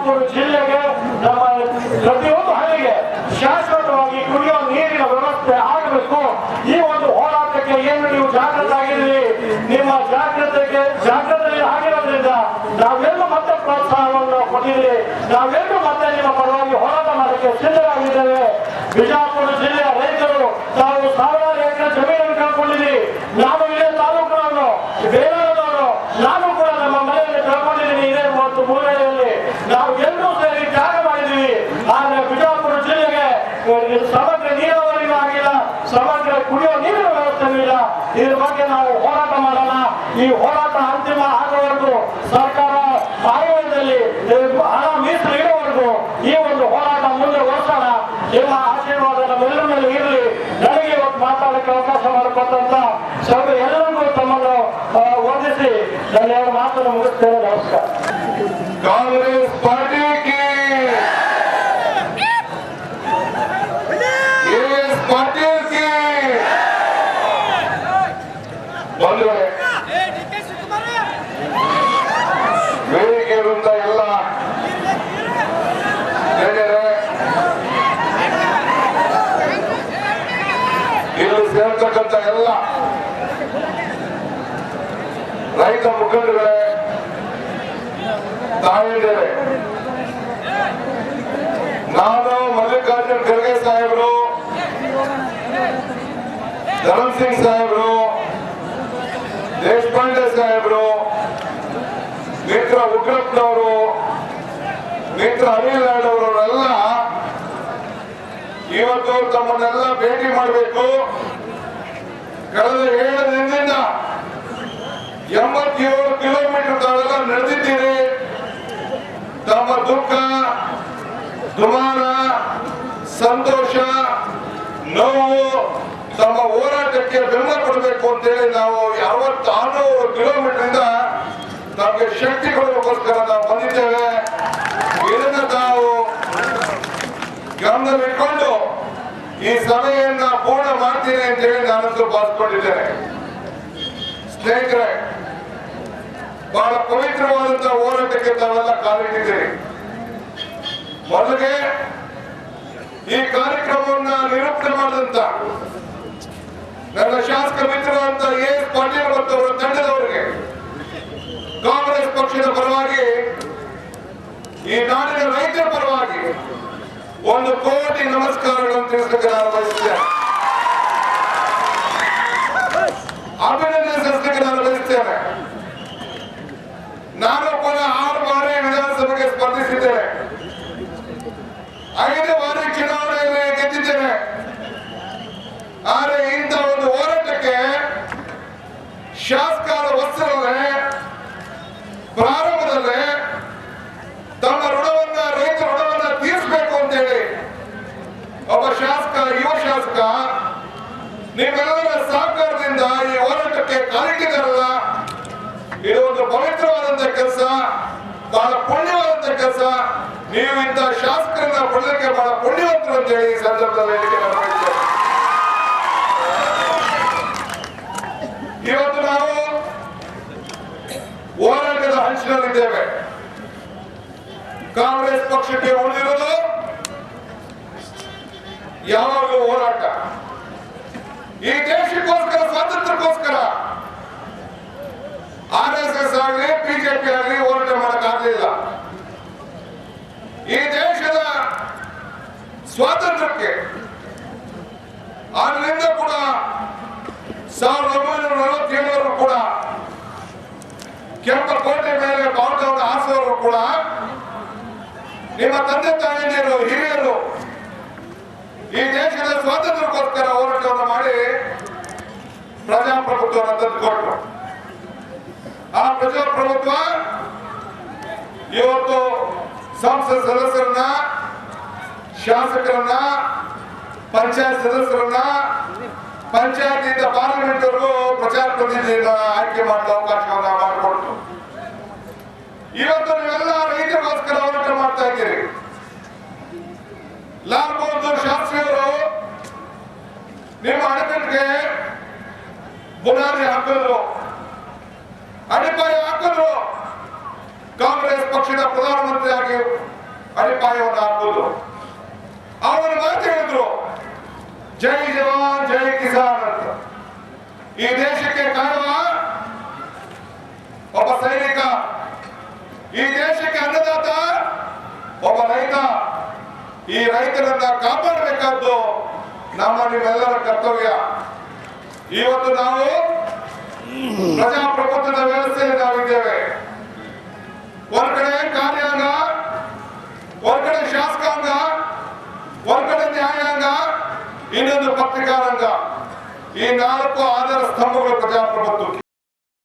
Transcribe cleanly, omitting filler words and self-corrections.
ಬಿಜಾಪುರ ಜಿಲ್ಲೆಗೆ ನಮ್ಮ ಪ್ರತಿಯೊಂದು ಹಳ್ಳಿಗೆ ಶಾಶ್ವತವಾಗಿ ಕುಡಿಯುವ ನೀರಿನ ವ್ಯವಸ್ಥೆ ಆಗಬೇಕು. ಈ ಒಂದು ಹೋರಾಟಕ್ಕೆ ಏನು ನೀವು ಜಾಗೃತ ಆಗಿದ್ದೀರಿ, ನಿಮ್ಮ ಜಾಗೃತಿ ಆಗಿರೋದ್ರಿಂದ ನಾವೆಲ್ಲೂ ಮತ್ತೆ ಪ್ರೋತ್ಸಾಹವನ್ನು ಕೊಟ್ಟಿದ್ದೀರಿ. ನಾವೆಲ್ಲರೂ ಮತ್ತೆ ನಿಮ್ಮ ಪರವಾಗಿ ಹೋರಾಟ ಮಾಡಕ್ಕೆ ಸಿದ್ಧರಾಗಿದ್ದೇವೆ. ಬಿಜಾಪುರ ಜಿಲ್ಲೆಯ ರೈತರು ತಾವು ಸಾವಿರಾರು ಎಕರೆ ಜಮೀನನ್ನು ಕಳ್ಕೊಂಡಿದ್ದೀರಿ. ನಾನು ಇದೇ ತಾಲೂಕಿನವರು, ಬೇರೆಯವರು, ನಾನು ಕೂಡ ನಮ್ಮ ಮನೆಯಲ್ಲಿ ಕಳ್ಕೊಂಡಿದ್ದೀನಿ. ಇದೇ ಮತ್ತು ಮೂಲೆಯಲ್ಲಿ ನಾವು ಎಲ್ಲರೂ ಸೇರಿ ತ್ಯಾಗ ಮಾಡಿದ್ದೀವಿ. ಆದ್ರೆ ಬಿಜಾಪುರ ಜಿಲ್ಲೆಗೆ ಸಮಗ್ರ ನೀರಾವರಿನೂ ಆಗಿಲ್ಲ, ಸಮಗ್ರ ಕುಡಿಯುವ ನೀರಿನ ವ್ಯವಸ್ಥೆನೂ ಇಲ್ಲ. ಇದ್ರ ಬಗ್ಗೆ ನಾವು ಹೋರಾಟ ಮಾಡೋಣ. ಈ ಹೋರಾಟ ಅಂತಿಮ ಆಗುವವರೆಗೂ ಸರ್ಕಾರ ಆಯೋಗದಲ್ಲಿ ಹಣ ಮೀಸಲು ಇಡುವವರೆಗೂ ಈ ಒಂದು ಹೋರಾಟ ಮುಂದೆ ವರ್ಷೋಣ. ನಿಮ್ಮ ಆಶೀರ್ವಾದ ನಮ್ಮೆಲ್ಲರ ಮೇಲೆ ಇರಲಿ. ನನಗೆ ಇವತ್ತು ಮಾತಾಡಕ್ಕೆ ಅವಕಾಶ ಮಾಡಿಕೊಟ್ಟಂತ ಸಭೆ ಎಲ್ಲರಿಗೂ ತಮ್ಮನ್ನು ವಂದಿಸಿ ನನ್ನ ಎರಡು ಮಾತನ್ನು ಮುಗಿಸ್ತೇನೆ. ನಮಸ್ಕಾರ. ಕಾಂಗ್ರೆಸ್ ಪಾರ್ಟಿ ಪಾರ್ಟಿ ಬಂಧುಗಳೇ, ವೇದಿಕೆ ಇರುವಂತ ಎಲ್ಲ ಗೆಳೆಯರೇ, ಇಲ್ಲಿ ಸೇರ್ತಕ್ಕಂಥ ಎಲ್ಲ ರೈತ ಮುಖಂಡಗಳೇ, ತಾಯಂದಿರೇ, ನಾನು ಮಲ್ಲಿಕಾರ್ಜುನ್ ಖರ್ಗೆ ಸಾಹೇಬರು, ಧರಮ್ ಸಿಂಗ್ ಸಾಹೇಬರು, ದೇಶಪಾಂಡೆ ಸಾಹೇಬರು, ಮಿತ್ರ ಉಗ್ರಪ್ಪನವರು, ಮಿತ್ರ ಅನಿಲ್ ನಾಯ್ಡು ಅವರವರೆಲ್ಲ ಇವತ್ತು ತಮ್ಮನ್ನೆಲ್ಲ ಭೇಟಿ ಮಾಡಬೇಕು. ಕಳೆದ 7 ದಿನದಿಂದ 87 ಕಿಲೋಮೀಟರ್ ತಾವೆಲ್ಲ ನಡೆದಿದ್ದೀರಿ. ತಮ್ಮ ದುಃಖ, ದುಮಾನ, ಸಂತೋಷ, ನೋವು, ತಮ್ಮ ಹೋರಾಟಕ್ಕೆ ಬೆಂಬಲ ಕೊಡಬೇಕು ಅಂತೇಳಿ ನಾವು 66 ಕಿಲೋಮೀಟರ್ ಇಂದ ನಮಗೆ ಶಕ್ತಿ ಕೊಡೋದಕ್ಕೋಸ್ಕರ ನಾವು ಬಂದಿದ್ದೇವೆ. ಇದನ್ನ ತಾವು ಗಮನದಲ್ಲಿಟ್ಕೊಂಡು ಈ ಸಭೆಯನ್ನ ಪೂರ್ಣ ಮಾಡ್ತೀನಿ ಅಂತ ಹೇಳಿ ನಾನಂತೂ ಭಾವಿಸ್ಕೊಂಡಿದ್ದೇನೆ. ಸ್ನೇಹಿತರೆ, ಬಹಳ ಪವಿತ್ರವಾದಂತಹ ಹೋರಾಟಕ್ಕೆ ತಾವೆಲ್ಲ ಕಾಲಿಟ್ಟಿದ್ದೀರಿ. ಮೊದಲಿಗೆ ಈ ಕಾರ್ಯಕ್ರಮವನ್ನ ನಿರೂಪಣೆ ಮಾಡಿದಂತ ನನ್ನ ಶಾಸಕ ಮಿತ್ರರಾದಂತ ಎಸ್ ಪಾಟೀಲ್ ಮತ್ತು ಅವರ ತಂಡದವರಿಗೆ ಕಾಂಗ್ರೆಸ್ ಪಕ್ಷದ ಪರವಾಗಿ, ಈ ನಾಡಿನ ರೈತರ ಪರವಾಗಿ 1 ಕೋಟಿ ನಮಸ್ಕಾರಗಳನ್ನು ತಿಳಿಸಲಿಕ್ಕೆ ನಾನು ಬಯಸುತ್ತೇನೆ. ಅಭಿನಂದನೆ ಸಲ್ಲಿಸಲಿಕ್ಕೆ ನಾನು ಬಯಸುತ್ತೇನೆ. ನಾನು ಕೂಡ 6 ಬಾರಿ ವಿಧಾನಸಭೆಗೆ ಸ್ಪರ್ಧಿಸಿದ್ದೇನೆ. 5 ಬಾರಿ ಚುನಾವಣೆಯಲ್ಲಿ ಗೆದ್ದಿದ್ದೇನೆ. ಆದರೆ ಇಂಥ ಒಂದು ಹೋರಾಟಕ್ಕೆ ಶಾಸಕರ ವಸ್ತ್ರದಲ್ಲೇ ಪ್ರಾರಂಭದಲ್ಲೇ ತಮ್ಮ ಋಣವನ್ನ, ರೈತರ ಋಣವನ್ನ ತೀರಿಸಬೇಕು ಅಂತೇಳಿ ಒಬ್ಬ ಶಾಸಕ, ಯುವ ಶಾಸಕ ನಿಮ್ಮೆಲ್ಲರ ಸಹಕಾರದಿಂದ ಈ ಹೋರಾಟಕ್ಕೆ ಕಾಲಿಟ್ಟಿದ್ದಾರಲ್ಲ, ಇದು ಒಂದು ಪವಿತ್ರವಾದಂತ ಕೆಲಸ, ಬಹಳ ಪುಣ್ಯವಾದಂತ ಕೆಲಸ. ನೀವು ಇಂಥ ಶಾಸಕರನ್ನ ಪಡೆದಕ್ಕೆ ಬಹಳ ಪುಣ್ಯವಂತರು ಅಂತೇಳಿ ಈ ಸಂದರ್ಭದಲ್ಲಿ ಹೇಳಿಕೆ ನಾನು ಬಯಸ್ತೇನೆ. ಇವತ್ತು ನಾವು ಹೋರಾಟದ ಹಂಚಿನಲ್ಲಿದ್ದೇವೆ. ಕಾಂಗ್ರೆಸ್ ಪಕ್ಷಕ್ಕೆ ಉಳಿದಿರೋದು ಯಾವಾಗಲೂ ಹೋರಾಟ. ಈ ದೇಶಕ್ಕೋಸ್ಕರ, ಸ್ವಾತಂತ್ರ್ಯಕ್ಕೋಸ್ಕರ RSS ಆಗಲಿ, ಬಿಜೆಪಿ ಆಗಲಿ ಹೋರಾಟ ಮಾಡಕ್ಕಾಗಲಿಲ್ಲ. ಈ ದೇಶದ ಸ್ವಾತಂತ್ರ್ಯಕ್ಕೆ ಆಗಲಿಂದ ಕೂಡ 1947 ಕೂಡ ಕೆಂಪಕೋಟೆ ಮೇಲೆ ಬಾವುಟವನ್ನು ಹಾರಿಸುವವರು ಕೂಡ ನಿಮ್ಮ ತಂದೆ ತಾಯಿಯರು, ಹಿರಿಯರು ಈ ದೇಶದ ಸ್ವಾತಂತ್ರ್ಯಕ್ಕೋಸ್ಕರ ಹೋರಾಟವನ್ನು ಮಾಡಿ ಪ್ರಜಾಪ್ರಭುತ್ವವನ್ನು ತಂದುಕೊಟ್ರು. ಆ ಪ್ರಜಾಪ್ರಭುತ್ವ ಇವತ್ತು ಸಂಸತ್ ಸದಸ್ಯರನ್ನ, ಶಾಸಕರನ್ನ, ಪಂಚಾಯತ್ ಸದಸ್ಯರನ್ನ, ಪಂಚಾಯತಿಯಿಂದ ಪಾರ್ಲಿಮೆಂಟ್ ವರೆಗೂ ಪ್ರಚಾರ ಪ್ರತಿನಿಧಿಗಳನ್ನ ಆಯ್ಕೆ ಮಾಡಲು ಅವಕಾಶವನ್ನ ಮಾಡಿಕೊಡ್ತು. ಇವತ್ತು ನೀವೆಲ್ಲ ರೈತರಿಗೋಸ್ಕರ ಹೋರಾಟ ಮಾಡ್ತಾ ಇದ್ದೀರಿ. ಲಾಲ್ ಬಹದ್ದೂರ್ ಶಾಸ್ತ್ರಿಯವರು ನಿಮ್ಮ ಅಣೆಕಟ್ಟಿಗೆ ಬುನಾದಿ ಹಾಕಿದ್ರು, ಅಡಿಪಾಯ ಹಾಕಿದ್ರು. ಕಾಂಗ್ರೆಸ್ ಪಕ್ಷದ ಪ್ರಧಾನಮಂತ್ರಿಯಾಗಿ ಹೋದ್ರು. ಅವರ ಮಾತು ಹೇಳಿದ್ರು, ಜೈ ಜವಾನ್ ಜೈ ಕಿಸಾನ್ ಅಂತ. ಈ ದೇಶಕ್ಕೆ ಕಾಯುವ ಒಬ್ಬ ಸೈನಿಕ, ಈ ದೇಶಕ್ಕೆ ಅನ್ನದಾತ ಒಬ್ಬ ರೈತ. ಈ ರೈತರನ್ನ ಕಾಪಾಡಬೇಕಾದ್ದು ನಮ್ಮ ನಿಮ್ಮೆಲ್ಲರ ಕರ್ತವ್ಯ. ಇವತ್ತು ನಾವು ಪ್ರಜಾಪ್ರಭುತ್ವದ ವ್ಯವಸ್ಥೆಯಲ್ಲಿ ನಾವಿದ್ದೇವೆ. ಒಂದ್ ಕಡೆ ಕಾರ್ಯಾಂಗ, ಒಂದ್ ಕಡೆ ಶಾಸಕಾಂಗ, ಒಂದ್ ಕಡೆ ನ್ಯಾಯಾಂಗ, ಇನ್ನೊಂದು ಪತ್ರಿಕಾರಂಗ. ಈ 4 ಆಧಾರ ಸ್ತಂಭಗಳು ಪ್ರಜಾಪ್ರಭುತ್ವಕ್ಕೆ.